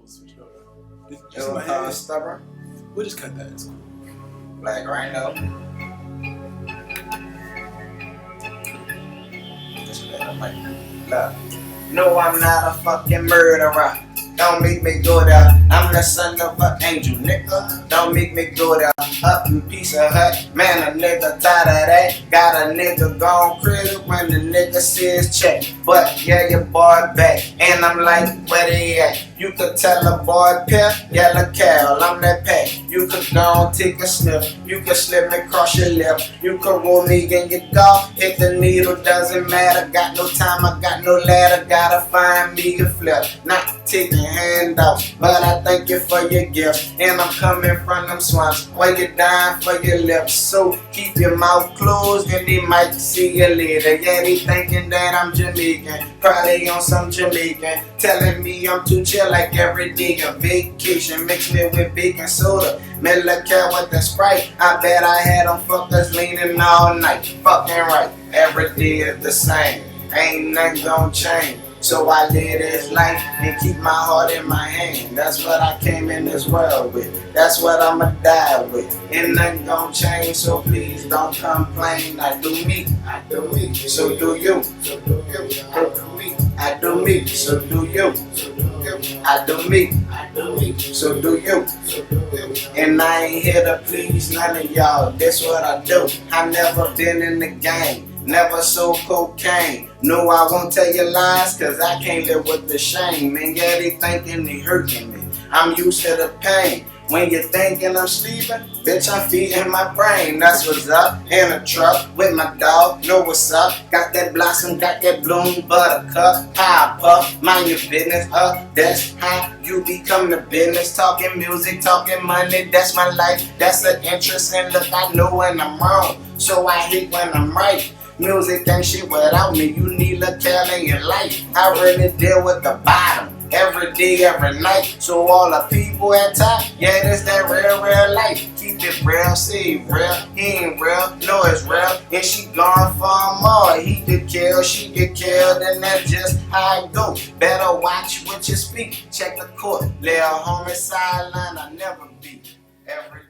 switch it up. This It is my was head. stubborn. We'll just cut that. It's cool. Like right now. Look. No, I'm not a fucking murderer. Don't make me go there. I'm the son of an angel, nigga. Don't make me go there. Up in Pizza Hut, man, a nigga tired of that. Got a nigga gone crazy when the nigga says check. But yeah, your boy back, and I'm like, where they at? You could tell a boy pimp, yellow cow, I'm that pack. You could go and take a sniff. You could slip me across your lip. You could roll me in your golf. Hit the needle, doesn't matter. Got no time, I got no ladder. Gotta find me a flip. Not taking handouts, but I thank you for your gifts. And I'm coming from them swamps where you dying for your lips. So keep your mouth closed and they might see you later. Yeah, they thinking that I'm Jamaican, probably on some Jamaican. Telling me I'm too chill like every day a vacation. Mix me with baking soda, Miller Care with the Sprite. I bet I had them fuckers leaning all night. Fucking right, every day is the same. Ain't nothing gon' change. So I live this life and keep my heart in my hand. That's what I came in this world with. That's what I'ma die with. And nothing gon' change, so please don't complain. I do me, so do you. So do you. I do me, so do you. I do me, so do you. And I ain't here to please none of y'all. That's what I do. I never been in the game. Never sold cocaine. No, I won't tell you lies, cause I can't live with the shame. And yeah, they thinking they hurting me. I'm used to the pain. When you're thinking I'm sleeping, bitch, I'm feeding my brain. That's what's up. In a truck with my dog, know what's up. Got that blossom, got that bloom, buttercup, high puff, mind your business, that's how you become the business. Talking music, talking money, that's my life. That's an interest, and look, I know when I'm wrong, so I hate when I'm right. Music ain't shit without me, you need a tell in your life. I really deal with the bottom. Every day, every night. So all the people at top, yeah, that's that real life. Keep it real, say real. He ain't real, no, it's real. And she gone for more. He get killed, she get killed, and that's just how it go. Better watch what you speak. Check the court. Lay a homicide line, I never beat. Every